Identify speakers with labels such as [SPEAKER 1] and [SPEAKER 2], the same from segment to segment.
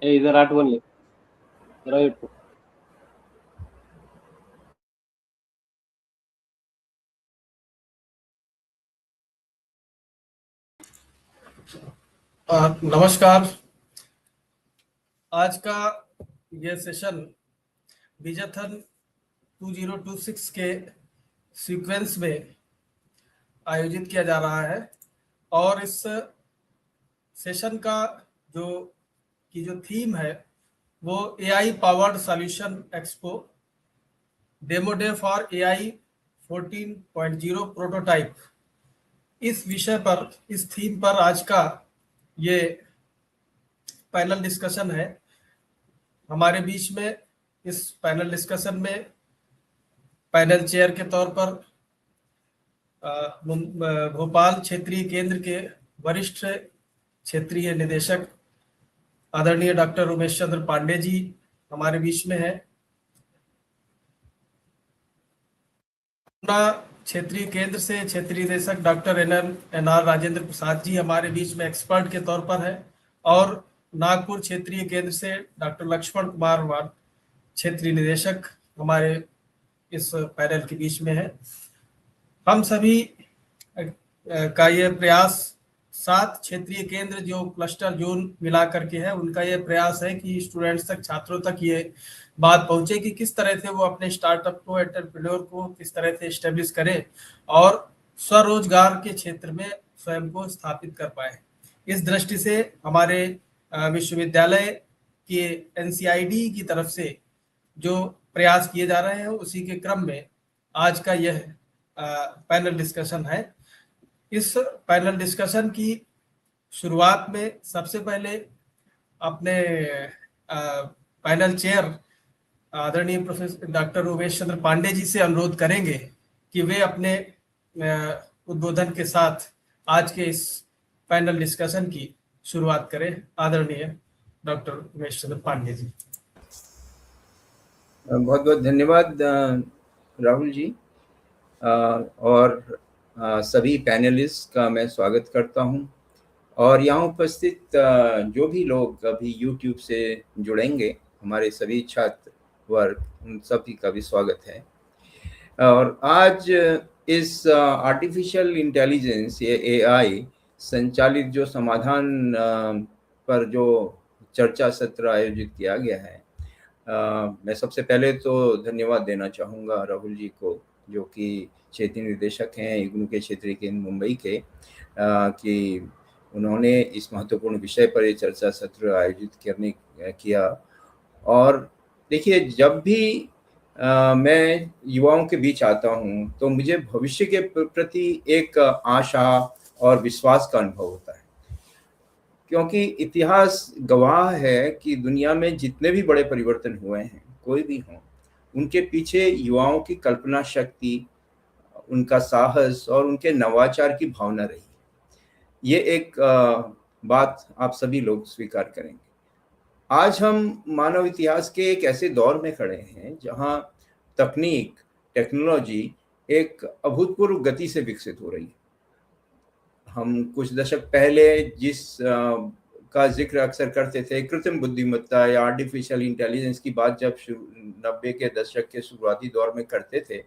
[SPEAKER 1] इधर आठवण राईट.
[SPEAKER 2] नमस्कार। आज का ये सेशन विजयथन 2026 के सीक्वेंस में आयोजित किया जा रहा है और इस सेशन का जो थीम है वो AI powered solution expo demo day for AI 14.0 prototype, इस विषय पर, इस थीम पर आज का ये पैनल डिस्कशन है। हमारे बीच में इस पैनल डिस्कशन में पैनल चेयर के तौर पर भोपाल क्षेत्रीय केंद्र के वरिष्ठ क्षेत्रीय निदेशक आदरणीय डॉक्टर उमेश चंद्र पांडे जी हमारे बीच में है। क्षेत्रीय केंद्र से क्षेत्रीय निदेशक doctor N R Rajendra Prasad जी हमारे बीच में एक्सपर्ट के तौर पर है और नागपुर क्षेत्रीय केंद्र से डॉक्टर लक्ष्मण कुमार वार्ड क्षेत्रीय निदेशक हमारे इस पैनल के बीच में है। हम सभी का ये प्रयास 7 क्षेत्रीय केंद्र जो क्लस्टर जोन मिला करके है, उनका ये प्रयास है कि स्टूडेंट्स तक, छात्रों तक ये बात पहुंचे कि किस तरह से वो अपने स्टार्टअप को, एंटरप्रेन्योर को किस तरह से एस्टेब्लिश करें और स्वरोजगार के क्षेत्र में स्वयं को स्थापित कर पाए। इस दृष्टि से हमारे विश्वविद्यालय के एनसीआईडी की तरफ से जो प्रयास किए जा रहे हैं, उसी के क्रम में आज का यह पैनल डिस्कशन है। इस पैनल डिस्कशन की शुरुआत में सबसे पहले अपने पैनल चेयर आदरणीय प्रोफेसर डॉक्टर उमेश चंद्र पांडे जी से अनुरोध करेंगे कि वे अपने उद्बोधन के साथ आज के इस पैनल डिस्कशन की शुरुआत करें। आदरणीय डॉक्टर उमेश चंद्र पांडे जी।
[SPEAKER 3] बहुत बहुत धन्यवाद राहुल जी, और सभी पैनलिस्ट का मैं स्वागत करता हूं और यहाँ उपस्थित जो भी लोग अभी YouTube से जुड़ेंगे, हमारे सभी छात्र वर्ग, उन सभी का भी स्वागत है। और आज इस आर्टिफिशियल इंटेलिजेंस, ये AI संचालित जो समाधान पर जो चर्चा सत्र आयोजित किया गया है, मैं सबसे पहले तो धन्यवाद देना चाहूँगा राहुल जी को, जो कि क्षेत्रीय निदेशक हैं इग्नू के क्षेत्रीय केंद्र मुंबई के, कि उन्होंने इस महत्वपूर्ण विषय पर ये चर्चा सत्र आयोजित किया। और देखिए, जब भी मैं युवाओं के बीच आता हूँ तो मुझे भविष्य के प्रति एक आशा और विश्वास का अनुभव होता है, क्योंकि इतिहास गवाह है कि दुनिया में जितने भी बड़े परिवर्तन हुए हैं, कोई भी हों, उनके पीछे युवाओं की कल्पना शक्ति, उनका साहस और उनके नवाचार की भावना रही। ये एक बात आप सभी लोग स्वीकार करेंगे। आज हम मानव इतिहास के एक ऐसे दौर में खड़े हैं जहां तकनीक, टेक्नोलॉजी एक अभूतपूर्व गति से विकसित हो रही है। हम कुछ दशक पहले जिस का जिक्र अक्सर करते थे, कृत्रिम बुद्धिमत्ता या आर्टिफिशियल इंटेलिजेंस की बात जब 90 के दशक के शुरुआती दौर में करते थे,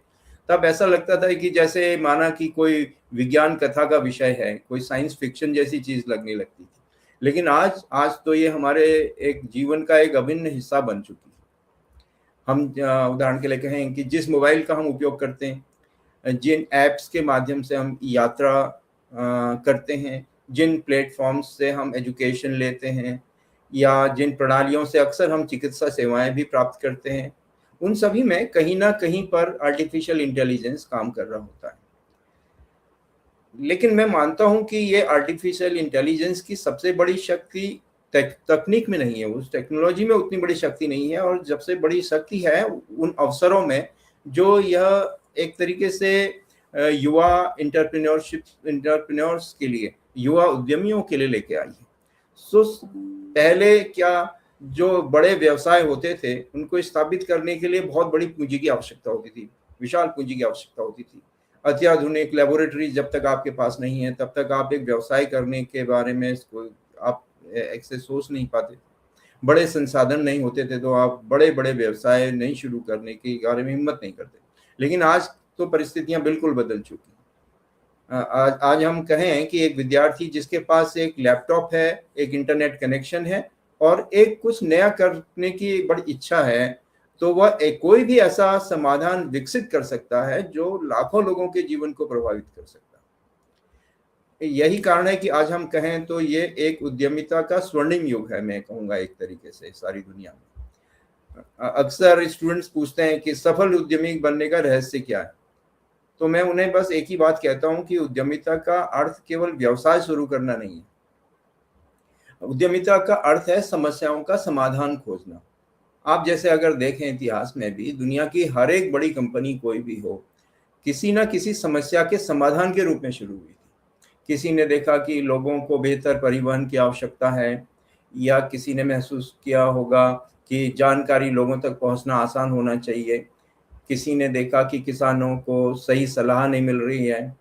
[SPEAKER 3] तब ऐसा लगता था कि जैसे माना कि कोई विज्ञान कथा का विषय है, कोई साइंस फिक्शन जैसी चीज लगने लगती थी। लेकिन आज तो ये हमारे एक जीवन का एक अभिन्न हिस्सा बन चुकी है। हम उदाहरण के लिए कहें कि जिस मोबाइल का हम उपयोग करते हैं, जिन ऐप्स के माध्यम से हम यात्रा करते हैं, जिन प्लेटफॉर्म्स से हम एजुकेशन लेते हैं, या जिन प्रणालियों से अक्सर हम चिकित्सा सेवाएं भी प्राप्त करते हैं, उन सभी में कहीं ना कहीं पर आर्टिफिशियल इंटेलिजेंस काम कर रहा होता है। लेकिन मैं मानता हूं कि ये आर्टिफिशियल इंटेलिजेंस की सबसे बड़ी शक्ति तकनीक में नहीं है, उस टेक्नोलॉजी में उतनी बड़ी शक्ति नहीं है, और सबसे बड़ी शक्ति है उन अवसरों में जो यह एक तरीके से युवा एंटरप्रेन्योर्स के लिए, युवा उद्यमियों के लिए लेके आई है। सो पहले क्या जो बड़े व्यवसाय होते थे, उनको स्थापित करने के लिए बहुत बड़ी पूंजी की आवश्यकता होती थी, विशाल पूंजी की आवश्यकता होती थी। अत्याधुनिक लेबोरेटरी जब तक आपके पास नहीं है, तब तक आप एक व्यवसाय करने के बारे में आप ऐसे सोच नहीं पाते। बड़े संसाधन नहीं होते थे तो आप बड़े बड़े व्यवसाय नहीं शुरू करने के बारे में हिम्मत नहीं करते। लेकिन आज तो परिस्थितियां बिल्कुल बदल चुकी हैं। आज हम कहें कि एक विद्यार्थी जिसके पास एक लैपटॉप है, एक इंटरनेट कनेक्शन है और एक कुछ नया करने की बड़ी इच्छा है, तो वह कोई भी ऐसा समाधान विकसित कर सकता है जो लाखों लोगों के जीवन को प्रभावित कर सकता है। यही कारण है कि आज हम कहें तो ये एक उद्यमिता का स्वर्णिम युग है, मैं कहूँगा एक तरीके से सारी दुनिया में। अक्सर स्टूडेंट्स पूछते हैं कि सफल उद्यमी बनने का रहस्य क्या है, तो मैं उन्हें बस एक ही बात कहता हूं कि उद्यमिता का अर्थ केवल व्यवसाय शुरू करना नहीं है। उद्यमिता का अर्थ है समस्याओं का समाधान खोजना। आप जैसे अगर देखें इतिहास में भी दुनिया की हर एक बड़ी कंपनी कोई भी हो, किसी ना किसी समस्या के समाधान के रूप में शुरू हुई थी। किसी ने देखा कि लोगों को बेहतर परिवहन की आवश्यकता है, या किसी ने महसूस किया होगा कि जानकारी लोगों तक पहुंचना आसान होना चाहिए। किसी ने देखा कि किसानों को सही सलाह नहीं मिल रही है,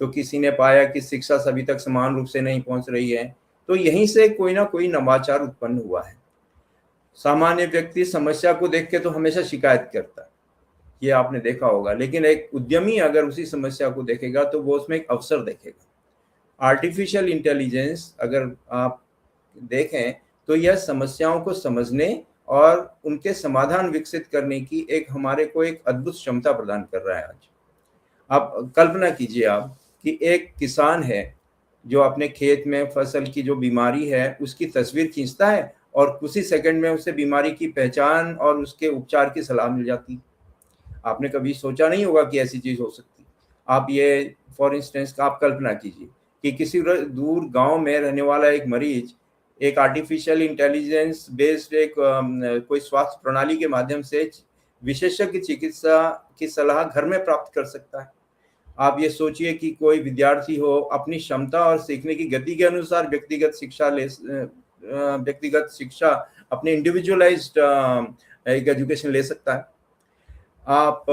[SPEAKER 3] तो किसी ने पाया कि शिक्षा सभी तक समान रूप से नहीं पहुंच रही है। तो यहीं से कोई ना कोई नवाचार उत्पन्न हुआ है। सामान्य व्यक्ति समस्या को देख के तो हमेशा शिकायत करता है, ये आपने देखा होगा, लेकिन एक उद्यमी अगर उसी समस्या को देखेगा तो वो उसमें एक अवसर देखेगा। आर्टिफिशियल इंटेलिजेंस अगर आप देखें तो यह समस्याओं को समझने और उनके समाधान विकसित करने की एक हमारे को एक अद्भुत क्षमता प्रदान कर रहा है आज। आप कल्पना कीजिए आप कि एक किसान है जो अपने खेत में फसल की जो बीमारी है उसकी तस्वीर खींचता है और कुछ ही सेकंड में उसे बीमारी की पहचान और उसके उपचार की सलाह मिल जाती। आपने कभी सोचा नहीं होगा कि ऐसी चीज हो सकती। आप ये फॉर इंस्टेंस आप कल्पना कीजिए कि किसी दूर गांव में रहने वाला एक मरीज एक आर्टिफिशियल इंटेलिजेंस बेस्ड एक कोई स्वास्थ्य प्रणाली के माध्यम से विशेषज्ञ चिकित्सा की सलाह घर में प्राप्त कर सकता है। आप ये सोचिए कि कोई विद्यार्थी हो अपनी क्षमता और सीखने की गति के अनुसार व्यक्तिगत शिक्षा अपने इंडिविजुअलाइज्ड एक एजुकेशन ले सकता है। आप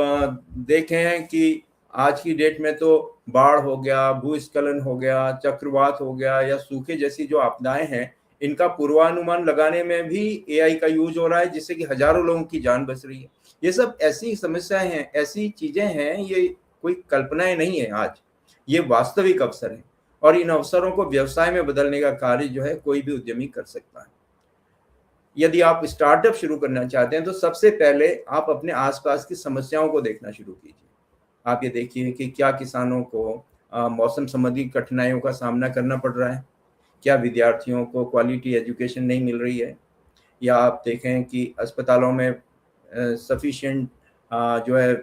[SPEAKER 3] देखें कि आज की डेट में तो बाढ़ हो गया, भूस्खलन हो गया, चक्रवात हो गया या सूखे जैसी जो आपदाएं हैं, इनका पूर्वानुमान लगाने में भी एआई का यूज हो रहा है, जिससे कि हजारों लोगों की जान बच रही है। ये सब ऐसी समस्याएं हैं, ऐसी चीजें हैं, ये कोई कल्पनाएं नहीं है, आज ये वास्तविक अवसर है और इन अवसरों को व्यवसाय में बदलने का कार्य जो है कोई भी उद्यमी कर सकता है। यदि आप स्टार्टअप शुरू करना चाहते हैं तो सबसे पहले आप अपने आसपास की समस्याओं को देखना शुरू कीजिए। आप ये देखिए कि क्या किसानों को मौसम संबंधी कठिनाइयों का सामना करना पड़ रहा है, क्या विद्यार्थियों को क्वालिटी एजुकेशन नहीं मिल रही है, या आप देखें कि अस्पतालों में सफिशिएंट जो है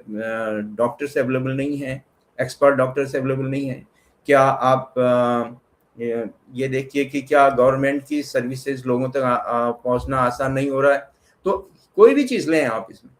[SPEAKER 3] डॉक्टर्स अवेलेबल नहीं है, एक्सपर्ट डॉक्टर्स अवेलेबल नहीं है। क्या आप ये देखिए कि क्या गवर्नमेंट की सर्विसेज लोगों तक पहुंचना आसान नहीं हो रहा है। तो कोई भी चीज़ लें आप, इसमें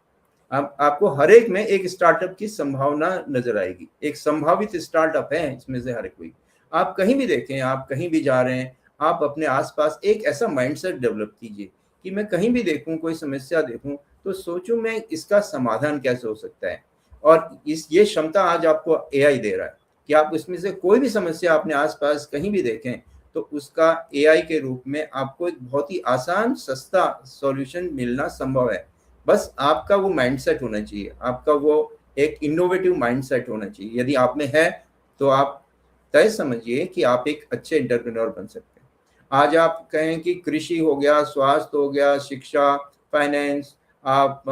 [SPEAKER 3] आपको हर एक में एक स्टार्टअप की संभावना नजर आएगी, एक संभावित स्टार्टअप है इसमें से हर कोई। आप कहीं भी देखें, आप कहीं भी जा रहे हैं, आप अपने आसपास एक ऐसा माइंडसेट डेवलप कीजिए कि मैं कहीं भी देखूं, कोई समस्या देखूं तो सोचूं मैं इसका समाधान कैसे हो सकता है। और ये क्षमता आज आपको एआई दे रहा है कि आप इसमें से कोई भी समस्या अपने आसपास कहीं भी देखें तो उसका एआई के रूप में आपको एक बहुत ही आसान सस्ता सॉल्यूशन मिलना संभव है। बस आपका वो माइंडसेट होना चाहिए, आपका वो एक इनोवेटिव माइंडसेट होना चाहिए। यदि आप में है तो आप तय समझिए कि आप एक अच्छे एंटरप्रेन्योर बन सकते हैं। आज आप कहें कि कृषि हो गया, स्वास्थ्य हो गया, शिक्षा, फाइनेंस, आप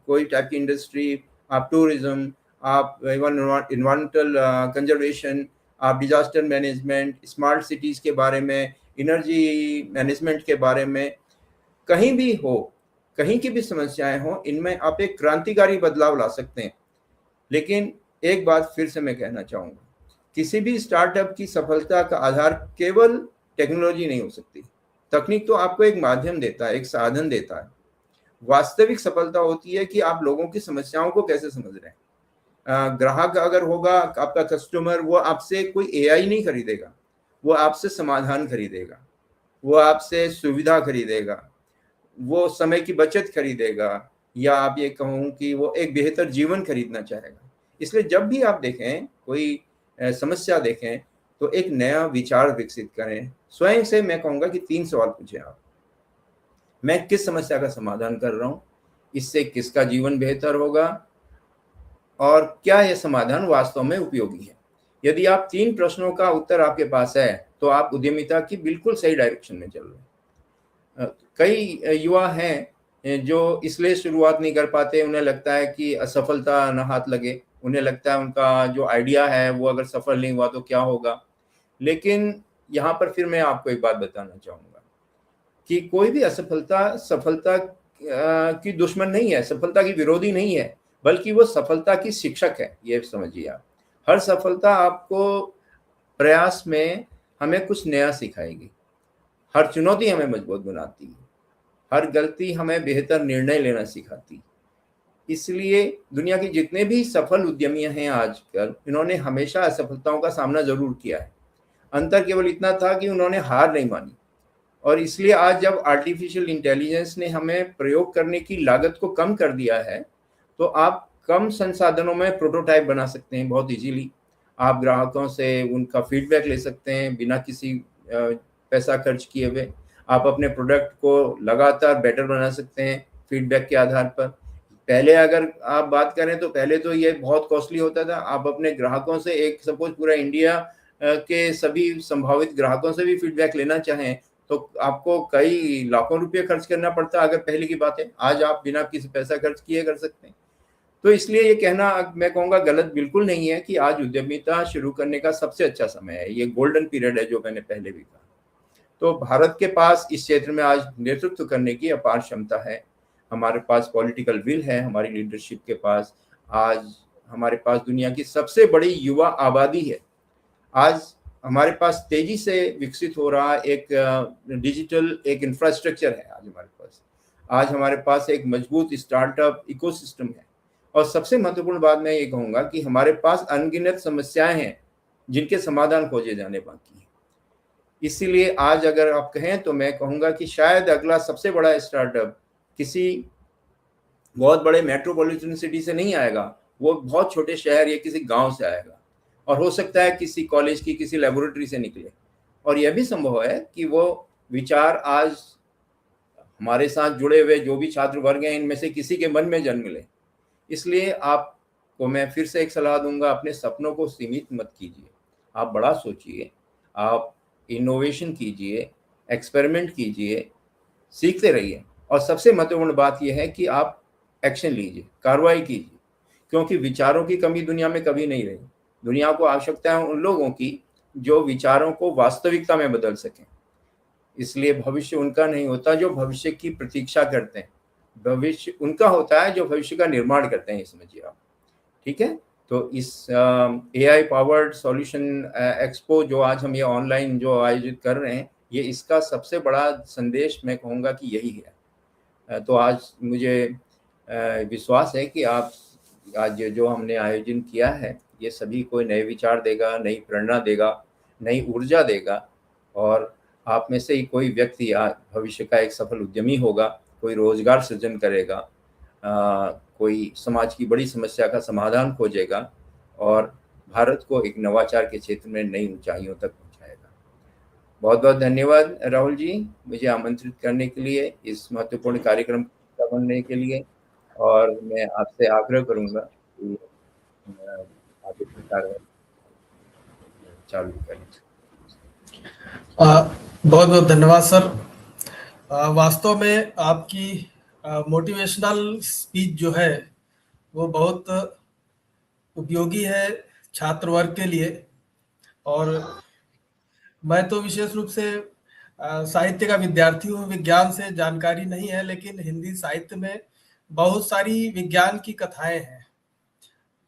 [SPEAKER 3] कोई टाइप की इंडस्ट्री, आप टूरिज्म, आप इवन इन्वायरमेंटल कंजर्वेशन, आप डिजास्टर मैनेजमेंट, स्मार्ट सिटीज के बारे में, एनर्जी मैनेजमेंट के बारे में, कहीं भी हो, कहीं की भी समस्याएं हो, इनमें आप एक क्रांतिकारी बदलाव ला सकते हैं। लेकिन एक बात फिर से मैं कहना चाहूँगा, किसी भी स्टार्टअप की सफलता का आधार केवल टेक्नोलॉजी नहीं हो सकती। तकनीक तो आपको एक माध्यम देता है, एक साधन देता है। वास्तविक सफलता होती है कि आप लोगों की समस्याओं को कैसे समझ रहे हैं। ग्राहक अगर होगा, आपका कस्टमर, वो आपसे कोई एआई नहीं खरीदेगा, वो आपसे समाधान खरीदेगा, वो आपसे सुविधा खरीदेगा, वो समय की बचत खरीदेगा, या आप ये कहूँ कि वो एक बेहतर जीवन खरीदना चाहेगा। इसलिए जब भी आप देखें कोई समस्या देखें तो एक नया विचार विकसित करें। स्वयं से मैं कहूँगा कि 3 सवाल पूछें आप। मैं किस समस्या का समाधान कर रहा हूँ, इससे किसका जीवन बेहतर होगा और क्या यह समाधान वास्तव में उपयोगी है। यदि आप 3 प्रश्नों का उत्तर आपके पास है तो आप उद्यमिता की बिल्कुल सही डायरेक्शन में चल रहे हैं। कई युवा हैं जो इसलिए शुरुआत नहीं कर पाते, उन्हें लगता है कि असफलता ना हाथ लगे, उन्हें लगता है उनका जो आइडिया है वो अगर सफल नहीं हुआ तो क्या होगा। लेकिन यहाँ पर फिर मैं आपको एक बात बताना चाहूँगा कि कोई भी असफलता सफलता की दुश्मन नहीं है, सफलता की विरोधी नहीं है, बल्कि वो सफलता की शिक्षक है, ये समझिए आप। हर सफलता आपको प्रयास में हमें कुछ नया सिखाएगी, हर चुनौती हमें मजबूत बनाती है, हर गलती हमें बेहतर निर्णय लेना सिखाती है। इसलिए दुनिया के जितने भी सफल उद्यमी हैं आजकल, इन्होंने हमेशा असफलताओं का सामना जरूर किया है। अंतर केवल इतना था कि उन्होंने हार नहीं मानी। और इसलिए आज जब आर्टिफिशियल इंटेलिजेंस ने हमें प्रयोग करने की लागत को कम कर दिया है, तो आप कम संसाधनों में प्रोटोटाइप बना सकते हैं बहुत इजीली। आप ग्राहकों से उनका फीडबैक ले सकते हैं बिना किसी पैसा खर्च किए हुए। आप अपने प्रोडक्ट को लगातार बेटर बना सकते हैं फीडबैक के आधार पर। पहले अगर आप बात करें तो पहले तो ये बहुत कॉस्टली होता था। आप अपने ग्राहकों से एक सपोज पूरा इंडिया के सभी संभावित ग्राहकों से भी फीडबैक लेना चाहें तो आपको कई लाखों रुपए खर्च करना पड़ता। अगर पहले की बात है, आज आप बिना किसी पैसा खर्च किए कर सकते हैं। तो इसलिए ये कहना मैं कहूँगा गलत बिल्कुल नहीं है कि आज उद्यमिता शुरू करने का सबसे अच्छा समय है। ये गोल्डन पीरियड है जो मैंने पहले भी कहा। तो भारत के पास इस क्षेत्र में आज नेतृत्व करने की अपार क्षमता है। हमारे पास पॉलिटिकल विल है, हमारी लीडरशिप के पास। आज हमारे पास दुनिया की सबसे बड़ी युवा आबादी है। आज हमारे पास तेजी से विकसित हो रहा एक डिजिटल एक इंफ्रास्ट्रक्चर है आज हमारे पास। आज हमारे पास एक मजबूत स्टार्टअप इकोसिस्टम है। और सबसे महत्वपूर्ण बात मैं ये कहूँगा कि हमारे पास अनगिनत समस्याएं हैं जिनके समाधान खोजे जाने बाकी हैं। इसीलिए आज अगर आप कहें तो मैं कहूँगा कि शायद अगला सबसे बड़ा स्टार्टअप किसी बहुत बड़े मेट्रोपॉलिटन सिटी से नहीं आएगा, वो बहुत छोटे शहर या किसी गांव से आएगा। और हो सकता है किसी कॉलेज की किसी लेबोरेटरी से निकले। और यह भी संभव है कि वो विचार आज हमारे साथ जुड़े हुए जो भी छात्र वर्ग हैं इनमें से किसी के मन में जन्म ले। इसलिए आपको मैं फिर से एक सलाह दूंगा, अपने सपनों को सीमित मत कीजिए। आप बड़ा सोचिए, आप इनोवेशन कीजिए, एक्सपेरिमेंट कीजिए, सीखते रहिए। और सबसे महत्वपूर्ण बात यह है कि आप एक्शन लीजिए, कार्रवाई कीजिए। क्योंकि विचारों की कमी दुनिया में कभी नहीं रही। दुनिया को आवश्यकता है उन लोगों की जो विचारों को वास्तविकता में बदल सकें। इसलिए भविष्य उनका नहीं होता जो भविष्य की प्रतीक्षा करते हैं, भविष्य उनका होता है जो भविष्य का निर्माण करते हैं। ये समझिए आप, ठीक है। तो इस AI पावर्ड सॉल्यूशन एक्सपो जो आज हम ये ऑनलाइन जो आयोजित कर रहे हैं, ये इसका सबसे बड़ा संदेश मैं कहूँगा कि यही है। तो आज मुझे विश्वास है कि आप आज जो हमने आयोजन किया है ये सभी को नए विचार देगा, नई प्रेरणा देगा, नई ऊर्जा देगा। और आप में से ही कोई व्यक्ति भविष्य का एक सफल उद्यमी होगा, कोई रोजगार सृजन करेगा, कोई समाज की बड़ी समस्या का समाधान खोजेगा और भारत को एक नवाचार के क्षेत्र में नई ऊंचाइयों तक पहुंचाएगा। बहुत बहुत धन्यवाद राहुल जी, मुझे आमंत्रित करने के लिए, इस महत्वपूर्ण कार्यक्रम का बनने के लिए। और मैं आपसे आग्रह करूंगा कि आगे की कार्रवाई चालू करें।
[SPEAKER 2] बहुत बहुत धन्यवाद सर। वास्तव में आपकी मोटिवेशनल स्पीच जो है वो बहुत उपयोगी है छात्र वर्ग के लिए। और मैं तो विशेष रूप से साहित्य का विद्यार्थी हूँ, विज्ञान से जानकारी नहीं है, लेकिन हिंदी साहित्य में बहुत सारी विज्ञान की कथाएं हैं।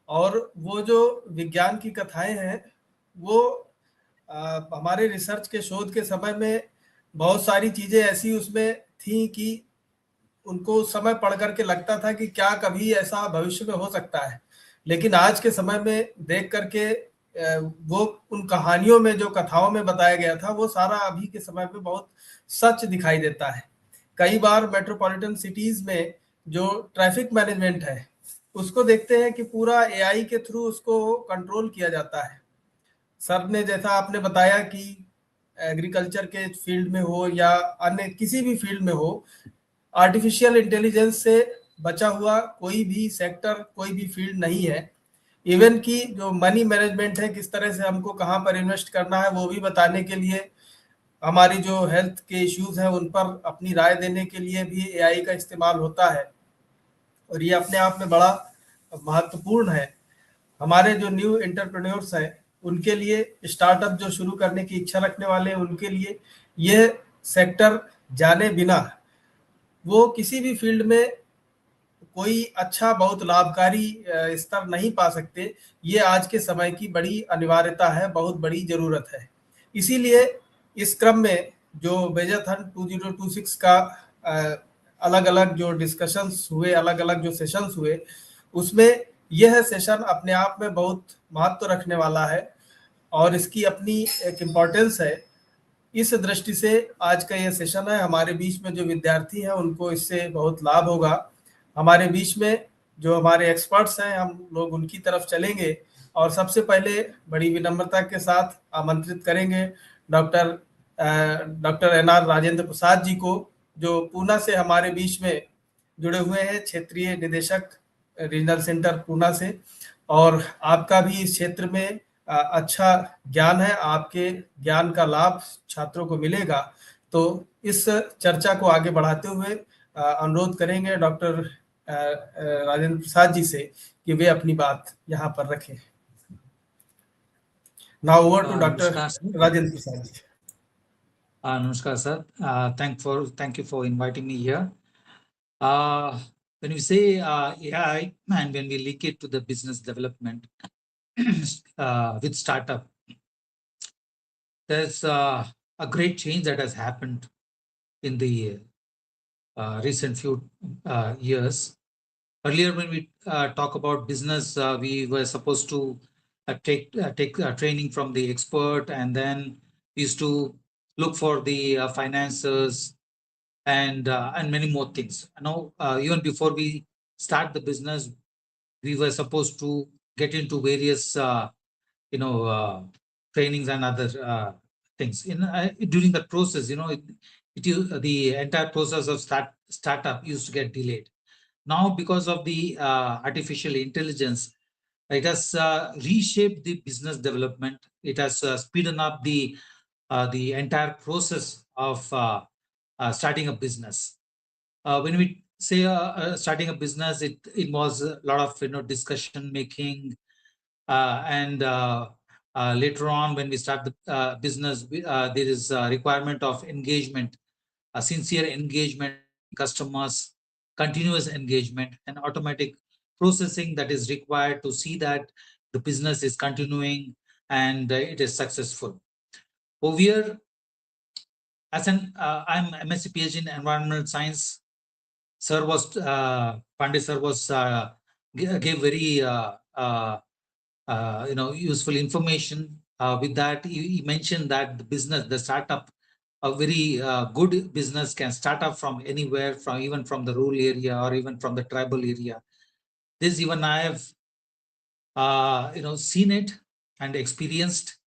[SPEAKER 2] और वो जो विज्ञान की कथाएं हैं वो हमारे रिसर्च के शोध के समय में बहुत सारी चीजें ऐसी उसमें थी कि उनको उस समय पढ़ करके लगता था कि क्या कभी ऐसा भविष्य में हो सकता है। लेकिन आज के समय में देख करके वो उन कहानियों में जो कथाओं में बताया गया था वो सारा अभी के समय में बहुत सच दिखाई देता है। कई बार मेट्रोपॉलिटन सिटीज में जो ट्रैफिक मैनेजमेंट है उसको देखते हैं कि पूरा AI के थ्रू उसको कंट्रोल किया जाता है। सर ने जैसा आपने बताया कि एग्रीकल्चर के फील्ड में हो या अन्य किसी भी फील्ड में हो, आर्टिफिशियल इंटेलिजेंस से बचा हुआ कोई भी सेक्टर, कोई भी फील्ड नहीं है। इवन की जो मनी मैनेजमेंट है, किस तरह से हमको कहाँ पर इन्वेस्ट करना है, वो भी बताने के लिए, हमारी जो हेल्थ के इश्यूज हैं उन पर अपनी राय देने के लिए भी एआई का इस्तेमाल होता है, और ये अपने आप में बड़ा महत्वपूर्ण है। हमारे जो न्यू एंटरप्रेन्योर्स हैं उनके लिए, स्टार्टअप जो शुरू करने की इच्छा रखने वाले हैं उनके लिए, यह सेक्टर जाने बिना वो किसी भी फील्ड में कोई अच्छा, बहुत लाभकारी स्तर नहीं पा सकते। ये आज के समय की बड़ी अनिवार्यता है, बहुत बड़ी जरूरत है। इसीलिए इस क्रम में जो बेजाथन 2026 का अलग अलग जो डिस्कशंस हुए, अलग अलग जो सेशंस हुए, उसमें यह सेशन अपने आप में बहुत महत्व रखने वाला है और इसकी अपनी एक इम्पोर्टेंस है। इस दृष्टि से आज का यह सेशन है। हमारे बीच में जो विद्यार्थी हैं उनको इससे बहुत लाभ होगा। हमारे बीच में जो हमारे एक्सपर्ट्स हैं, हम लोग उनकी तरफ चलेंगे और सबसे पहले बड़ी विनम्रता के साथ आमंत्रित करेंगे डॉक्टर एनआर राजेंद्र प्रसाद जी को, जो पूना से हमारे बीच में जुड़े हुए हैं, क्षेत्रीय निदेशक रीजनल सेंटर पूना से। और आपका भी इस क्षेत्र में अच्छा ज्ञान है, आपके ज्ञान का लाभ छात्रों को मिलेगा। तो इस चर्चा को आगे बढ़ाते हुए अनुरोध करेंगे डॉक्टर राजेंद्र प्रसाद जी से कि वे अपनी बात यहाँ पर रखें। Now over to doctor Rajendra Prasad ji.
[SPEAKER 4] Namaskar, sir. Thank you for inviting me here. When we say AI and when we link it to the business development with startup, there's a great change that has happened in the recent few years. Earlier, when we talk about business, we were supposed to take training from the expert, and then used to look for the finances and many more things. Now, even before we start the business, we were supposed to get into various trainings and other things. During the process, the entire process of startup used to get delayed. Now, because of the artificial intelligence, it has reshaped the business development. It has speeded up the entire process of starting a business. When we say starting a business, it involves a lot of discussion making, and later on when we start the business, there is a requirement of engagement, a sincere engagement, customers, continuous engagement, and automatic processing that is required to see that the business is continuing and it is successful. Over here, as I'm MSc PhD in environmental science. Sir was Pandey sir was gave very useful information. With that, he mentioned that the business, the startup, a very good business can start up from anywhere, even from the rural area or even from the tribal area. This even I have seen it and experienced.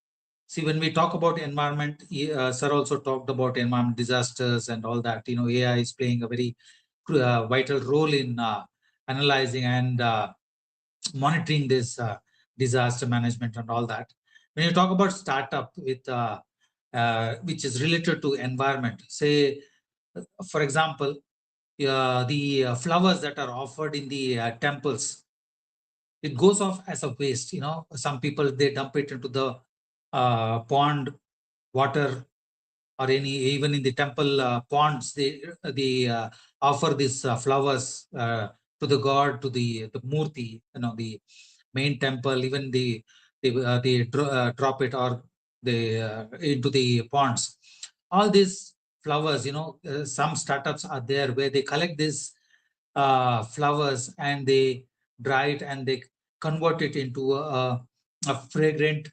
[SPEAKER 4] See, when we talk about environment, sir also talked about environment disasters and all that. AI is playing a very vital role in analyzing and monitoring this disaster management and all that. When you talk about startup with which is related to environment, say, for example, the flowers that are offered in the temples, it goes off as a waste. Some people, they dump it into the pond water, or even in the temple ponds, they offer these flowers to the god, to the murti, the main temple. Even they drop it, or they into the ponds. All these flowers, some startups are there where they collect these flowers and they dry it and they convert it into a fragrant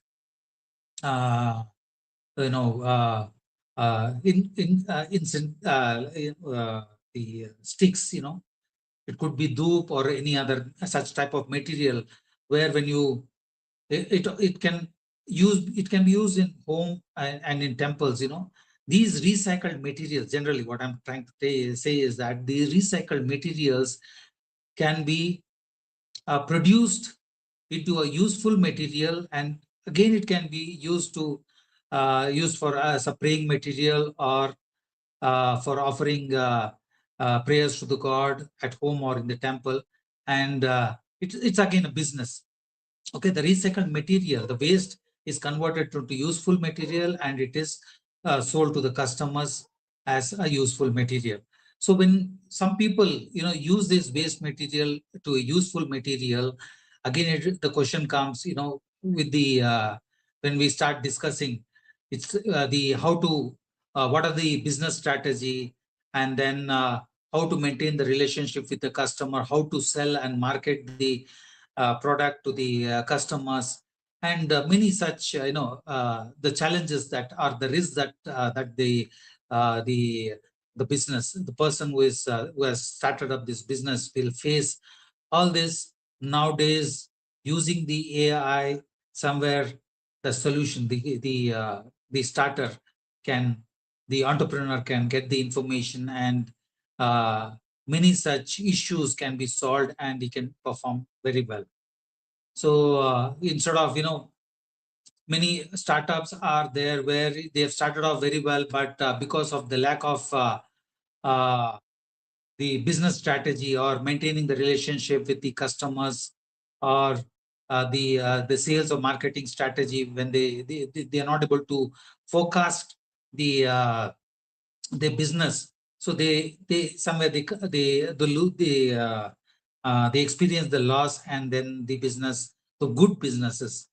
[SPEAKER 4] the sticks. It could be doop or any other such type of material, where when you it can be used in home and in temples. these recycled materials, generally what I'm trying to say is that these recycled materials can be produced into a useful material, and again it can be used for as a praying material, or for offering prayers to the god at home or in the temple, and it's again a business. Okay, the recycled material, the waste is converted into useful material, and it is sold to the customers as a useful material. So when some people, use this waste material to a useful material, again, the question comes, with the when we start discussing, it's the how to what are the business strategy, and then how to maintain the relationship with the customer, how to sell and market the product to the customers, and many such the challenges that are the risks that the business, the person who has started up this business will face. All this nowadays, using the AI, somewhere the solution, the starter can, the entrepreneur can get the information, and many such issues can be solved, and he can perform very well. So instead of, many startups are there where they have started off very well, but because of the lack of uh, the business strategy or maintaining the relationship with the customers, or the sales or marketing strategy, when they are not able to forecast the business, so they somewhere they experience the loss, and then the business, the good businesses,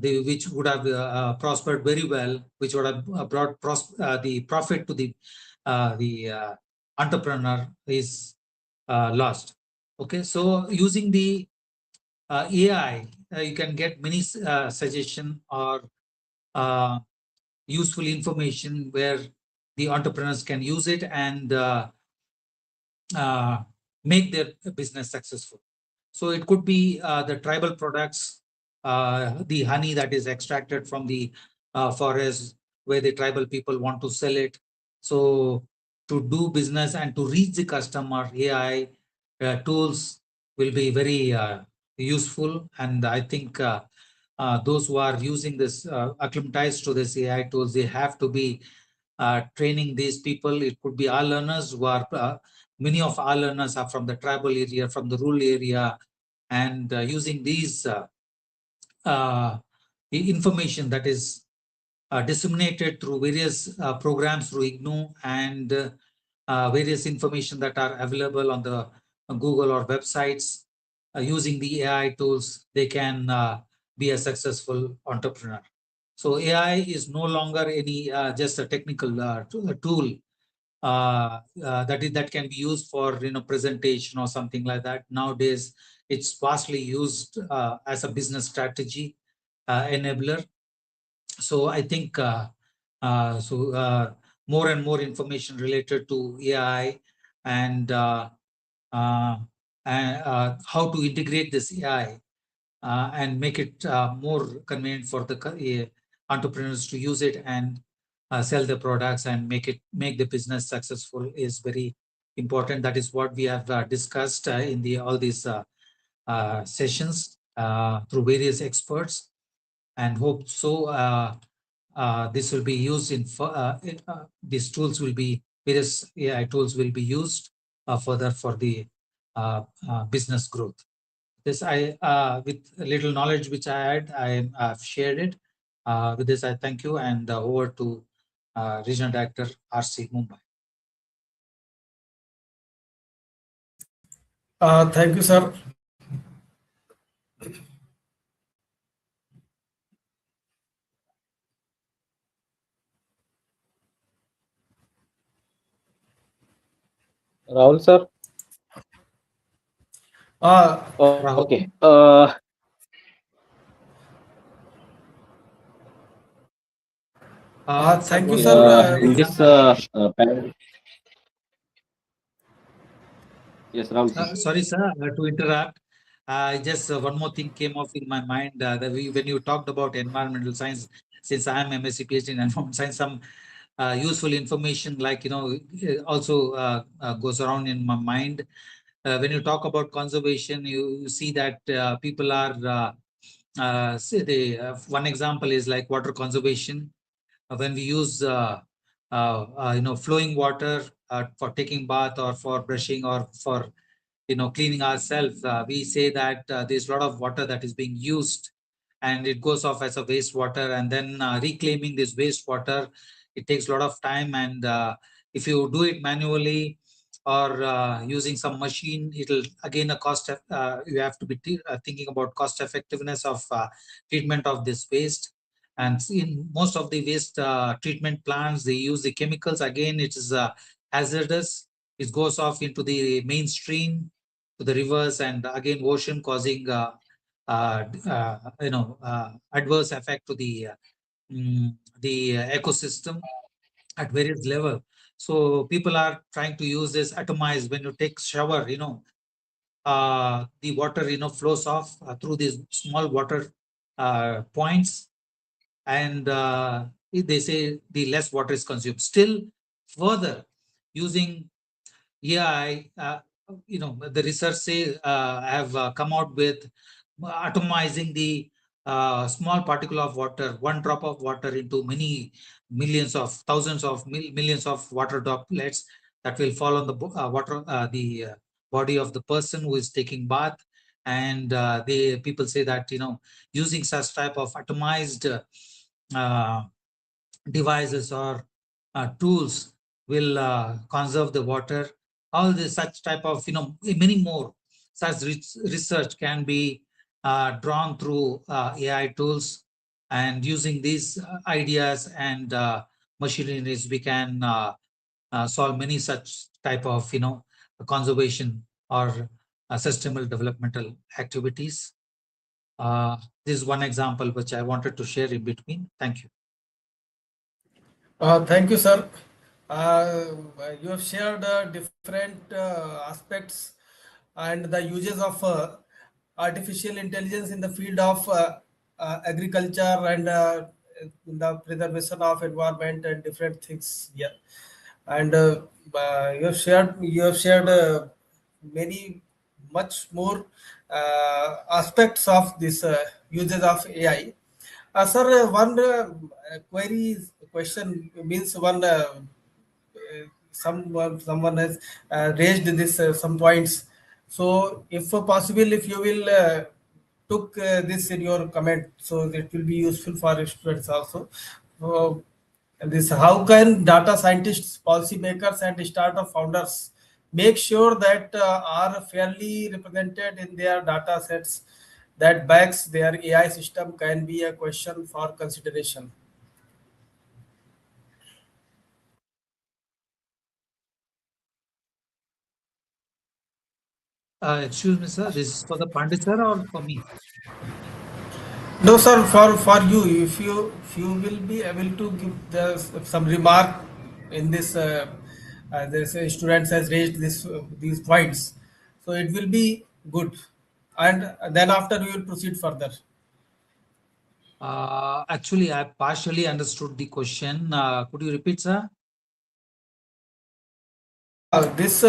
[SPEAKER 4] which would have prospered very well, which would have brought the profit to the entrepreneur, is lost. Okay, so using the AI, you can get many suggestion or useful information where the entrepreneurs can use it and make their business successful. So it could be the tribal products, the honey that is extracted from the forest where the tribal people want to sell it. So to do business and to reach the customer, AI tools will be very useful. And I think those who are using this, acclimatized to this AI tools, they have to be training these people. It could be our learners who are, many of our learners are from the tribal area, from the rural area, and using these the information that is disseminated through various programs through IGNOU, and various information that are available on the Google or websites. Using the AI tools, they can be a successful entrepreneur. So AI is no longer any just a technical tool that can be used for presentation or something like that. Nowadays, it's vastly used as a business strategy enabler. So I think more and more information related to AI, and how to integrate this AI and make it more convenient for the entrepreneurs to use it and sell the products and make the business successful is very important. That is what we have discussed in all these sessions through various experts, and hope so. This will be used these tools will be, various AI tools will be used further for the business growth. This with little knowledge which I had, I've shared it. With this, I thank you, and over to Regional Director, RC, Mumbai.
[SPEAKER 2] Thank you, sir.
[SPEAKER 1] Rahul sir. Okay.
[SPEAKER 2] Thank you, sir.
[SPEAKER 1] In this panel. Yes, Rahul.
[SPEAKER 4] Sorry, sir, to interrupt. Just one more thing came off in my mind that when you talked about environmental science, since I am MSc PhD in environmental science, some useful information, like, also goes around in my mind. When you talk about conservation, you see that people are, one example is like water conservation. When we use flowing water for taking bath or for brushing or for cleaning ourselves, we say that there's a lot of water that is being used, and it goes off as a wastewater, and then reclaiming this wastewater, it takes a lot of time. And if you do it manually or using some machine, it'll again a cost. You have to be thinking about cost effectiveness of treatment of this waste. And in most of the waste treatment plants, they use the chemicals. Again, it is hazardous. It goes off into the mainstream, to the rivers and again ocean, causing adverse effect to the ecosystem at various level. So people are trying to use this atomized. When you take shower, the water flows off through these small water points, and they say the less water is consumed. Still further, using AI, the research say have come out with atomizing the small particle of water, one drop of water, into many millions of thousands of millions of water droplets that will fall on the body of the person who is taking bath. And people say that using such type of atomized devices or tools will conserve the water. All this such type of many more such research can be drawn through AI tools, and using these ideas and machineries, we can solve many such type of conservation or sustainable developmental activities. This is one example which I wanted to share in between. Thank you.
[SPEAKER 2] Thank you, sir. You have shared different aspects and the uses of artificial intelligence in the field of agriculture and in the preservation of environment and different things here. And you have shared many much more aspects of this uses of AI. Sir, one question means one someone has raised this some points. So, if possible, if you will took this in your comment, so it will be useful for students also. So, this how can data scientists, policymakers, and startup founders make sure that are fairly represented in their data sets that backs their AI system can be a question for consideration.
[SPEAKER 4] Excuse me, sir. This is for the Pandit sir or for me?
[SPEAKER 2] No, sir. For you, if you will be able to give some remark in this, this students has raised this these points, so it will be good, and then after we will proceed further.
[SPEAKER 4] Actually, I partially understood the question. Could you repeat, sir?
[SPEAKER 2] This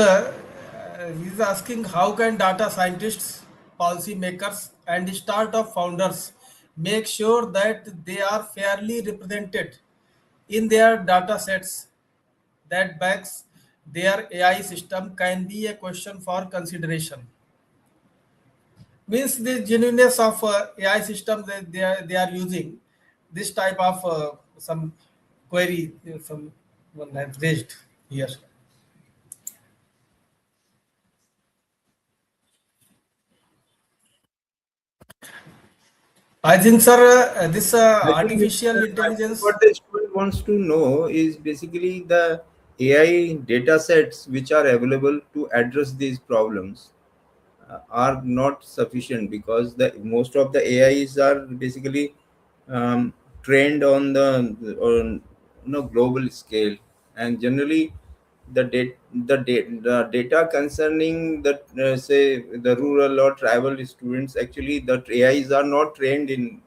[SPEAKER 2] he's asking how can data scientists, policymakers, and startup founders make sure that they are fairly represented in their data sets that backs their AI system can be a question for consideration. Means the genuineness of AI system that they are using this type of some query some one has raised here. I think, sir, this artificial
[SPEAKER 3] I think
[SPEAKER 2] intelligence.
[SPEAKER 3] what the student wants to know is basically the AI data sets which are available to address these problems are not sufficient, because the most of the AIs are basically trained on on global scale, and generally the data concerning the say the rural or tribal students, actually the AIs are not trained in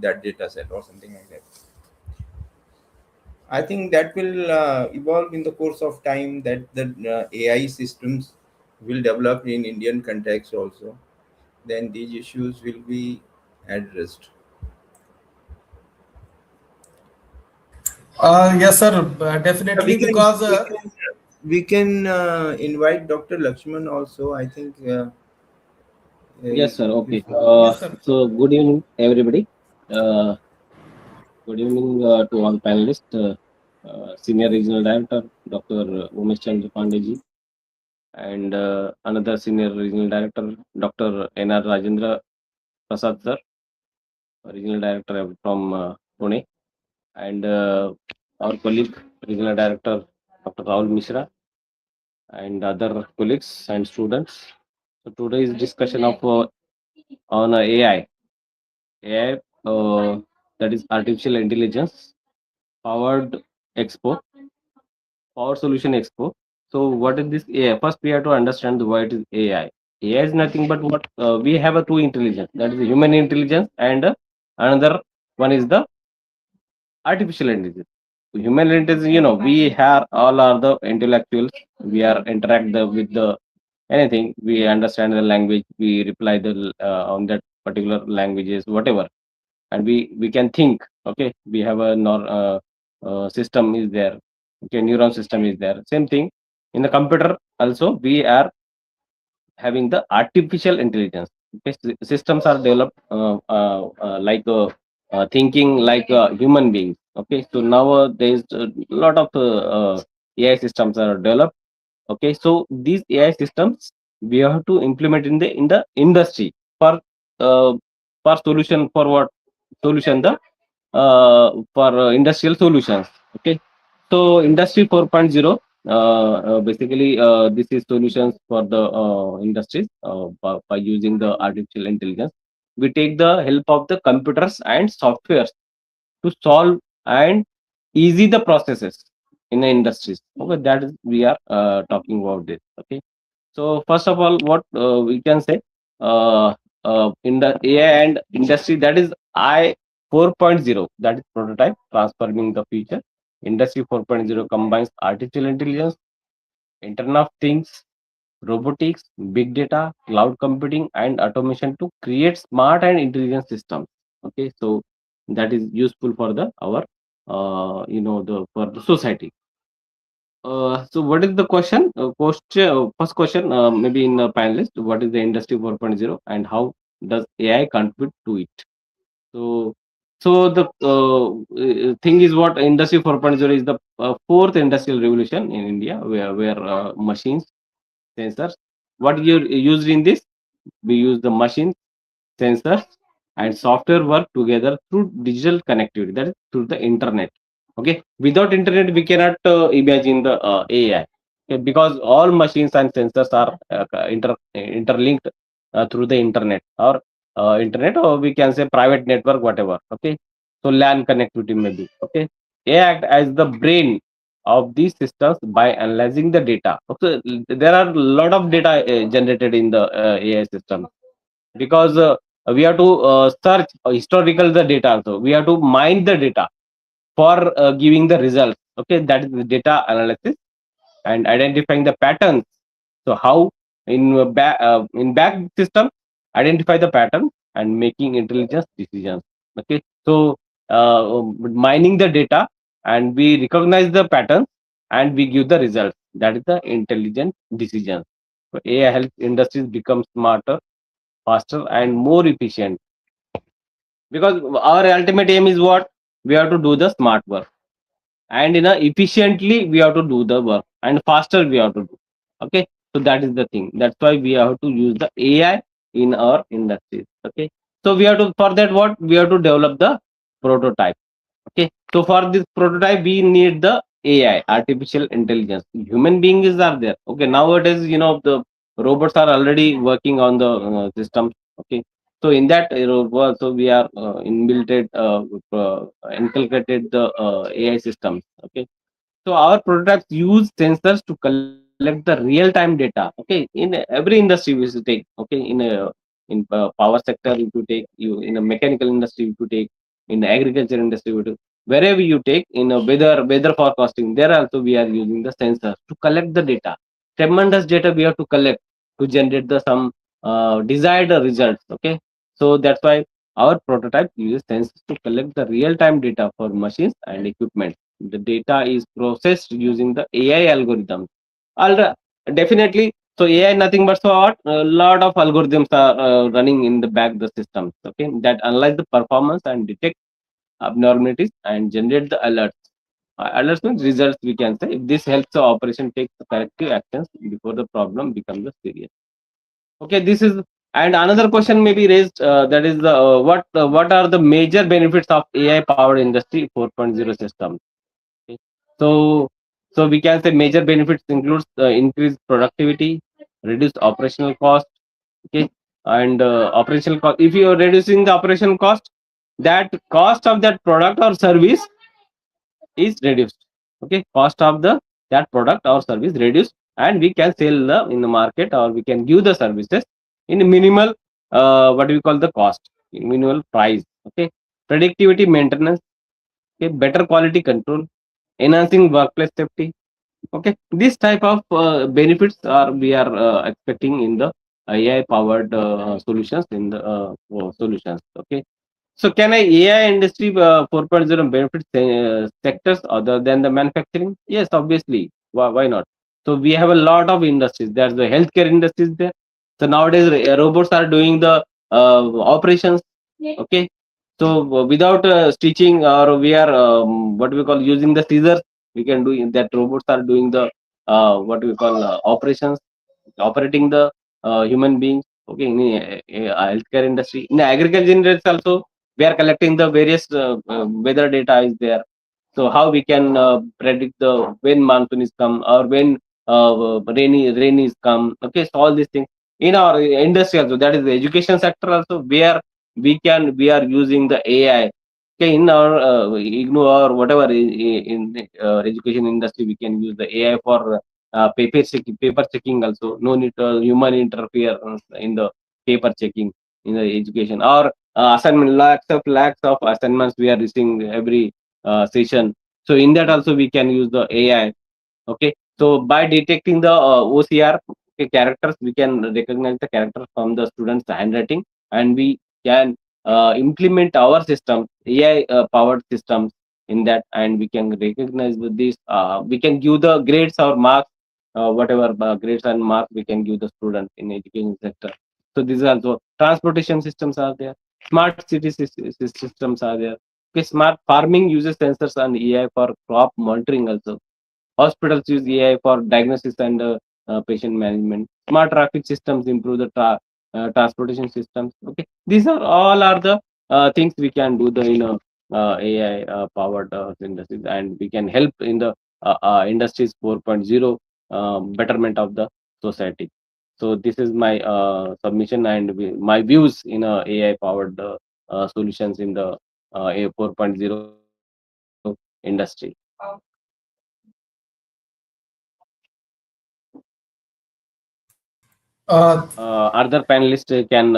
[SPEAKER 3] that data set or something like that. I think that will evolve in the course of time, that the AI systems will develop in Indian context also. Then these issues will be addressed.
[SPEAKER 2] Yes, sir,
[SPEAKER 3] Uh, We
[SPEAKER 2] definitely,
[SPEAKER 3] can
[SPEAKER 2] because
[SPEAKER 3] we can we can invite Dr. Lakshman also. I think
[SPEAKER 1] Yes, sir.
[SPEAKER 3] if
[SPEAKER 1] Okay.
[SPEAKER 2] yes, sir.
[SPEAKER 1] So good evening, everybody. Uh, Good evening to all panelists. Senior Regional Director Dr. Umesh Chandra Pandey and another Senior Regional Director Dr. N.R. Rajendra Prasad sir, Regional Director from Pune, and our colleague Regional Director Dr. Rahul Mishra, and other colleagues and students. So today's discussion of on AI, that is artificial intelligence powered Expo, Power Solution Expo. So what is this AI? First, we have to understand what is AI. AI is nothing but what we have a two intelligence, that is the human intelligence, and another one is the artificial intelligence. Human intelligence, we have all are the intellectuals. We are interact with the anything. We understand the language. We reply the on that particular languages, whatever, and we can think. Okay, we have a system is there. Okay, neuron system is there. Same thing in the computer also. We are having the artificial intelligence. Okay, systems are developed like thinking like human beings. Okay, so nowadays a lot of AI systems are developed. Okay, so these AI systems we have to implement in the industry for uh, solution, for what solution, the for industrial solutions. Okay, so industry 4.0, basically this is solutions for the industries by using the artificial intelligence. We take the help of the computers and softwares to solve and easy the processes in the industries. Okay, that is we are talking about this. Okay, so first of all, what we can say uh, in the AI and industry, that is I 4.0, that is prototype transforming the future. Industry 4.0 combines artificial intelligence, Internet of Things, robotics, big data, cloud computing, and automation to create smart and intelligent systems. Okay, so that is useful for the our the for the society. So what is the question? First question, maybe in the panelist, what is the industry 4.0 and how does AI contribute to it? So, the thing is, what industry 4.0 is the fourth industrial revolution in India, where machines, sensors, what you used in this, we use the machines, sensors, and software work together through digital connectivity, that is through the internet. Okay, without internet we cannot imagine the AI. Okay, because all machines and sensors are interlinked through the internet, or we can say private network, whatever. Okay, so LAN connectivity maybe. Okay, AI act as the brain of these systems by analyzing the data. Okay, there are a lot of data generated in the AI system, because we have to search historical the data also. We have to mine the data for giving the results. Okay, that is the data analysis and identifying the patterns. So how in back system identify the pattern and making intelligence decisions. Okay, so mining the data, and we recognize the patterns and we give the results. That is the intelligent decision. So AI helps industries become smarter, faster, and more efficient, because our ultimate aim is what, we have to do the smart work, and efficiently we have to do the work, and faster we have to do. Okay, so that is the thing. That's why we have to use the AI in our industries. Okay, so we have to, for that, what we have to develop the prototype. Okay, so for this prototype we need the AI, artificial intelligence. Human beings are there. Okay, nowadays the robots are already working on the systems. Okay, so in that robot, so we are inculcated the AI systems. Okay, so our products use sensors to collect the real time data. Okay, in every industry we should take. Okay, in power sector, if you take, you in a mechanical industry, if you take, in the agriculture industry, wherever you take in a weather forecasting, there also we are using the sensors to collect the data. Tremendous data we have to collect to generate the some desired results. Okay, so that's why our prototype uses sensors to collect the real-time data for machines and equipment. The data is processed using the AI algorithms. Definitely. So AI nothing but so what a lot of algorithms are running in the back the systems. Okay, that analyze the performance and detect abnormalities and generate the alerts. Alerts means results, we can say. This helps the operation take the corrective actions before the problem becomes serious. Okay, this is, and another question may be raised, that is the what are the major benefits of AI powered industry 4.0 system? Okay. So so we can say major benefits includes increased productivity, reduced operational cost. Okay, and operational cost. If you are reducing the operational cost, that cost of that product or service is reduced. Okay, cost of the that product or service reduced, and we can sell the in the market, or we can give the services in minimal what we call the cost, in minimal price. Okay, productivity maintenance. Okay, better quality control, enhancing workplace safety. Okay, this type of benefits are we are expecting in the AI powered solutions in the solutions. Okay, so can AI industry 4.0 benefit sectors other than the manufacturing? Yes, obviously. Why not? So we have a lot of industries. There's the healthcare industries there. So nowadays robots are doing the operations. Okay. So without stitching, or we are what we call using the scissors, we can do that. Robots are doing the what we call operations, operating the human beings. Okay, in healthcare industry, in the agriculture industry also, we are collecting the various weather data is there. So how we can predict the when monsoon is come, or when rain is come. Okay, so all these things in our industry also, that is the education sector also, where we are using the AI. Okay, in our IGNOU or whatever in education industry, we can use the AI for paper checking also. No need human interference in the paper checking in the education, or assignment, lakhs of assignments we are receiving every session. So in that also we can use the AI. Okay, so by detecting the OCR, okay, characters, we can recognize the characters from the student's handwriting, and we can implement our system, AI powered systems in that, and we can recognize with this. We can give the grades or marks, whatever grades and marks we can give the student in education sector. So these are also transportation systems are there, smart city systems are there. Okay, smart farming uses sensors and AI for crop monitoring also. Hospitals use AI for diagnosis and patient management. Smart traffic systems improve the transportation systems. Okay, these are all are the things we can do the AI powered industries, and we can help in the industries 4.0 betterment of the society. So this is my submission, and my views in AI powered solutions in the A 4.0 industry. Other panelists can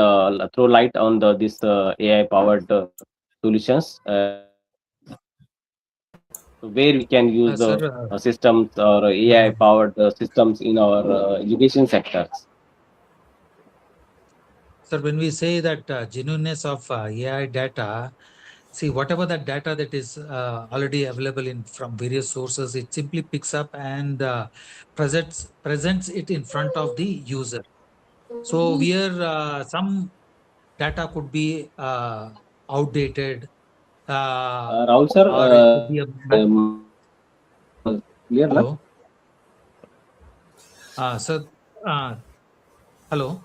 [SPEAKER 1] throw light on the this AI powered solutions, where we can use the
[SPEAKER 4] Sir,
[SPEAKER 1] systems or AI powered systems in our education sectors.
[SPEAKER 4] sir, when we say that genuineness of AI data, see whatever that data that is already available in from various sources, it simply picks up and presents it in front of the user. So where some data could be outdated,
[SPEAKER 1] Rahul sir,
[SPEAKER 4] or it could be a
[SPEAKER 1] clear na?
[SPEAKER 4] hello. So hello.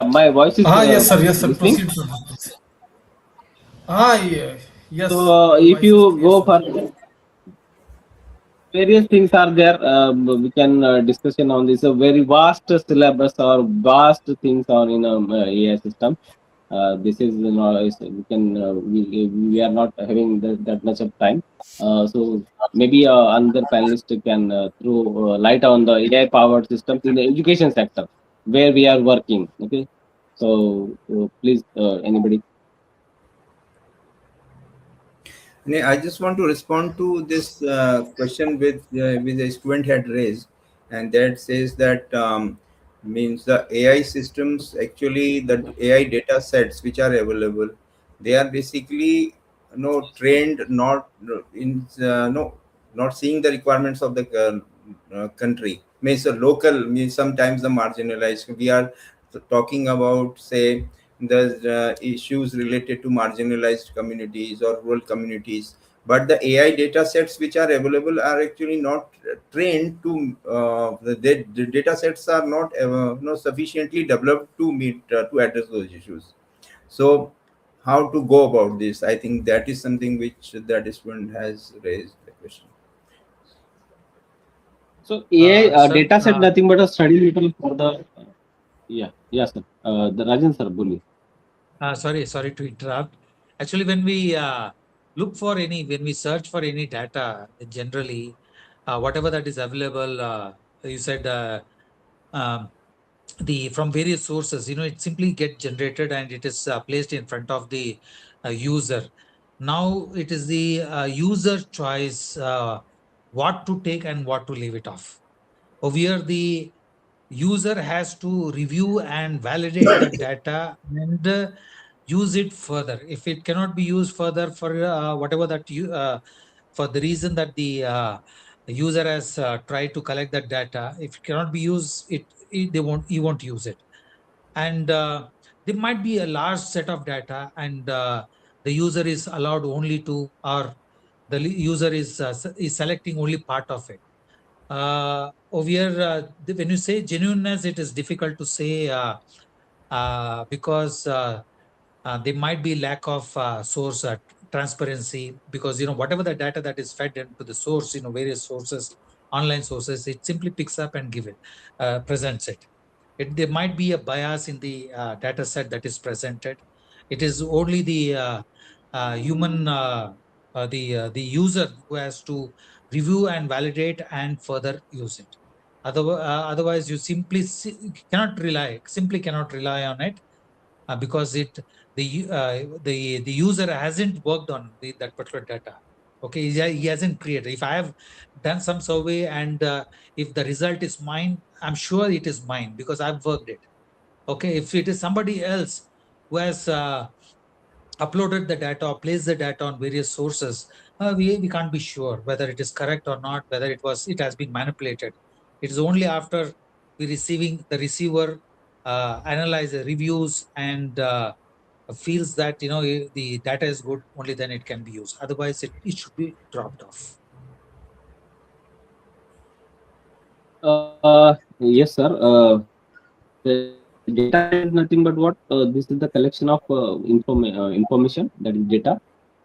[SPEAKER 1] My voice is
[SPEAKER 2] Yes, sir.
[SPEAKER 1] listening.
[SPEAKER 2] Proceed, sir. Please. Yeah,
[SPEAKER 1] So
[SPEAKER 2] yes, your
[SPEAKER 1] if
[SPEAKER 2] voice is
[SPEAKER 1] you
[SPEAKER 2] clear,
[SPEAKER 1] go
[SPEAKER 2] sir.
[SPEAKER 1] for various things are there, we can discussion on this. A very vast syllabus or vast things are in AI system. This is we can we are not having that much of time. So maybe another panelist can throw light on the AI powered systems in the education sector where we are working. Okay, so please anybody.
[SPEAKER 3] I just want to respond to this question with the student had raised, and that says that means the AI systems, actually the AI data sets which are available, they are basically trained not in not seeing the requirements of the country. Means a local, means sometimes the marginalized. We are talking about, say, the issues related to marginalized communities or rural communities, but the AI data sets which are available are actually not trained to the data sets are not sufficiently developed to meet to address those issues. So how to go about this? I think that is something which that student has raised the question.
[SPEAKER 1] So AI
[SPEAKER 4] Sir,
[SPEAKER 1] data set nothing but a study material for the yeah sir. The Rajan sir, boli.
[SPEAKER 4] sorry to interrupt. Actually, when we when we search for any data, generally, whatever that is available, you said um, the from various sources, it simply get generated and it is placed in front of the user. Now it is the user choice what to take and what to leave it off. Over here, the user has to review and validate the data and use it further. If it cannot be used further for whatever that you for the reason that the user has tried to collect that data, if it cannot be used, you won't use it. And there might be a large set of data, and the user is allowed only to, or the user is selecting only part of it. Over here, when you say genuineness, it is difficult to say because there might be lack of source transparency, because whatever the data that is fed into the source, various sources, online sources, it simply picks up and presents it. There might be a bias in the data set that is presented. It is only the human, the user who has to review and validate and further use it. Otherwise, you simply cannot rely on it because the user hasn't worked on that particular data. Okay, he hasn't created. If I have done some survey and if the result is mine, I'm sure it is mine because I've worked it. Okay, if it is somebody else who has uploaded the data or placed the data on various sources, we can't be sure whether it is correct or not, whether it has been manipulated. It is only after the receiver analyze the reviews and feels that the data is good, only then it can be used. Otherwise, it should be dropped off.
[SPEAKER 1] Yes sir. The data set is nothing but what this is the collection of information, that is data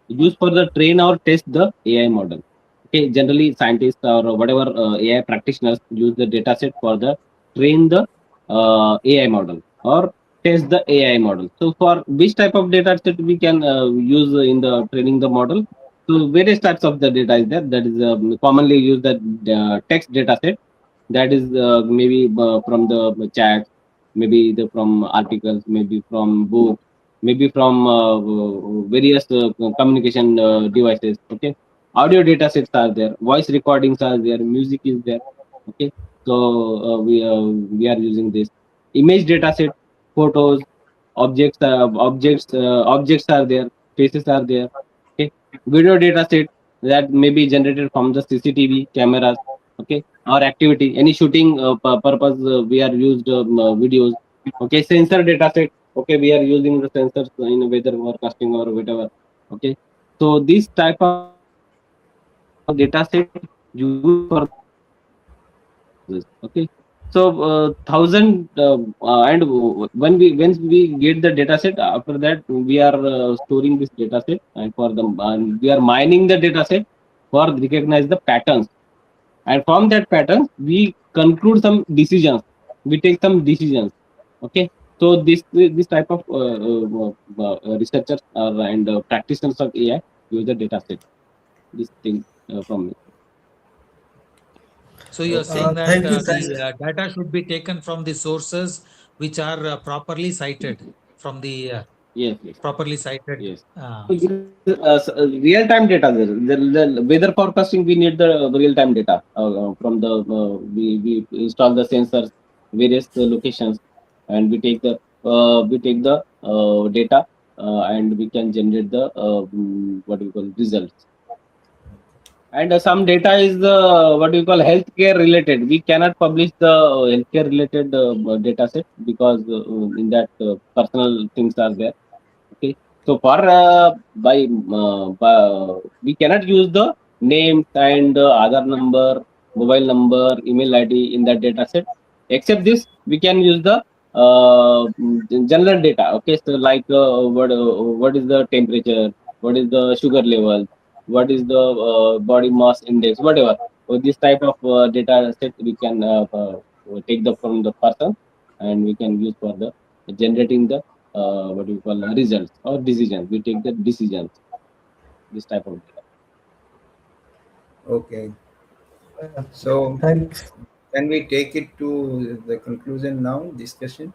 [SPEAKER 1] used for the train or test the AI model. Okay, generally scientists or whatever AI practitioners use the data set for the train the AI model or test the AI model. So for which type of data set we can use in the training the model? So various types of the data is there. That is commonly used the text data set. That is maybe from the chat, maybe from articles, maybe from books, maybe from various communication devices. Okay, audio data sets are there, voice recordings are there, music is there. Okay, so we are using this image data set, photos, objects are there, faces are there. Okay, video data set that may be generated from the CCTV cameras. Okay, or activity, any shooting purpose, we are used videos. Okay, sensor data set. Okay, we are using the sensors in weather forecasting or whatever. Okay, so this type of data set used for the purposes. Okay, so thousand and when we get the data set, after that we are storing this data set, and for the we are mining the data set for recognize the patterns, and from that pattern we conclude some decisions, we take some decisions. Okay, so this type of researchers and practitioners of AI use the data set, this thing from me.
[SPEAKER 4] So you're saying
[SPEAKER 3] Okay.
[SPEAKER 4] that
[SPEAKER 2] Thank you.
[SPEAKER 4] the data should be taken from the sources which are properly cited from the
[SPEAKER 1] Yes, yes,
[SPEAKER 4] properly cited.
[SPEAKER 1] yes. Real-time data. The weather forecasting, we need the real-time data from the we install the sensors, various locations, and we take the data, and we can generate the what we call results. And some data is what we call healthcare related. We cannot publish the healthcare related data set, because in that personal things are there. Okay. So for we cannot use the names and Aadhaar number, mobile number, email ID in that data set. Except this, we can use the general data. Okay. So like what is the temperature, what is the sugar level, what is the body mass index, whatever. So this type of data set we can take the from the person, and we can use for the generating the what do you call results or decisions. We take the decisions. This type of data.
[SPEAKER 3] Okay. So
[SPEAKER 2] Thanks.
[SPEAKER 3] can we take it to the conclusion now, discussion?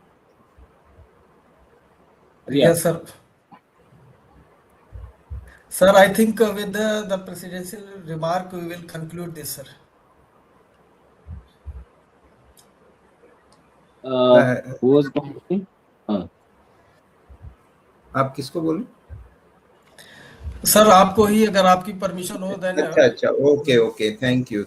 [SPEAKER 1] Yeah.
[SPEAKER 2] Yes, sir. Sir, I think with the presidential remark, we will conclude this, sir.
[SPEAKER 3] Uh,
[SPEAKER 1] Who was talking?
[SPEAKER 3] आप किसको बोले?
[SPEAKER 2] Sir आपको ही अगर आपकी permission हो then
[SPEAKER 3] अच्छा, okay, thank you.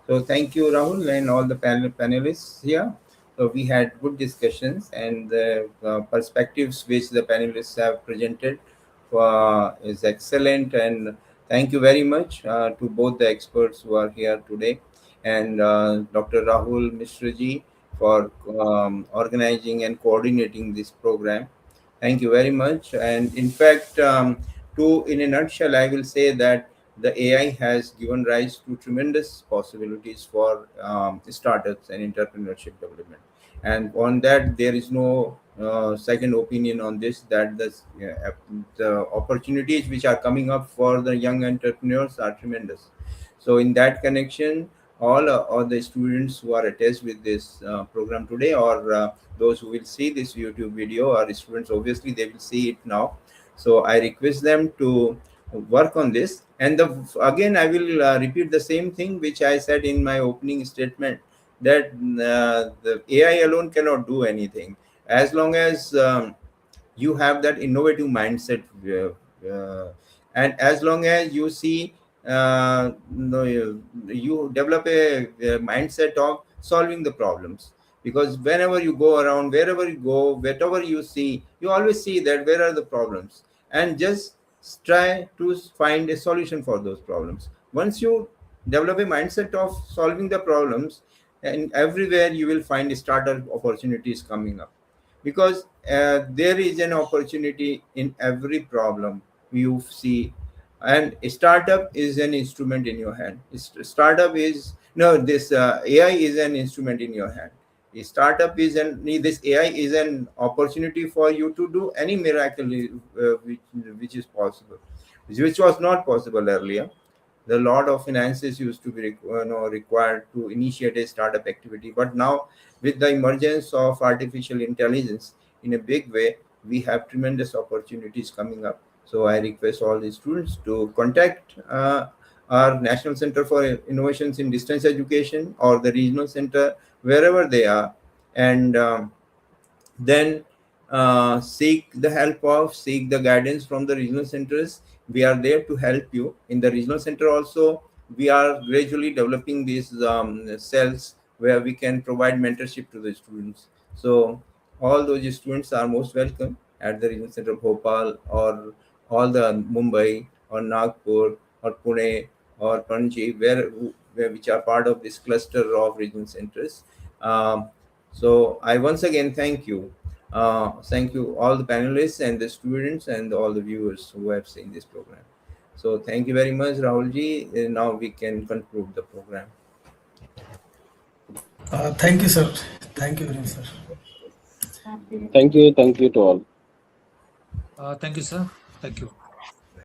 [SPEAKER 3] So thank you, Rahul, and all the panelists here. So we had good discussions, and the perspectives which the panelists have presented is excellent, and thank you very much to both the experts who are here today, and Dr. Rahul Mishraji for organizing and coordinating this program. Thank you very much. And in fact, in a nutshell, I will say that the AI has given rise to tremendous possibilities for startups and entrepreneurship development. And on that, there is no second opinion on this, that the opportunities which are coming up for the young entrepreneurs are tremendous. So in that connection, all the students who are attached with this program today, or those who will see this YouTube video, are students, obviously they will see it now. So I request them to work on this. And again, I will repeat the same thing which I said in my opening statement, that the AI alone cannot do anything. As long as you have that innovative mindset, and as long as you see, you develop a mindset of solving the problems. Because whenever you go around, wherever you go, whatever you see, you always see that where are the problems, and just try to find a solution for those problems. Once you develop a mindset of solving the problems, and everywhere you will find startup opportunities coming up. Because there is an opportunity in every problem you see. And a startup is an instrument in your hand. Startup is no this AI is an instrument in your hand. A startup is this AI is an opportunity for you to do any miracle which is possible, which was not possible earlier. The lot of finances used to be required to initiate a startup activity, but now with the emergence of artificial intelligence in a big way, we have tremendous opportunities coming up. So I request all the students to contact our National Center for Innovations in Distance Education, or the regional center, wherever they are, and then seek the guidance from the regional centers. We are there to help you. In the regional center also, we are gradually developing these cells where we can provide mentorship to the students. So all those students are most welcome at the regional center of Bhopal, or all the Mumbai, or Nagpur, or Pune, or Panji, which are part of this cluster of regional centers. So I once again thank you. Thank you all the panelists and the students and all the viewers who have seen this program. So thank you very much, Rahulji. Now we can conclude the program.
[SPEAKER 2] thank you, sir. Thank you very much, sir.
[SPEAKER 1] Thank you. Thank you to all.
[SPEAKER 4] Thank you, sir. Thank you.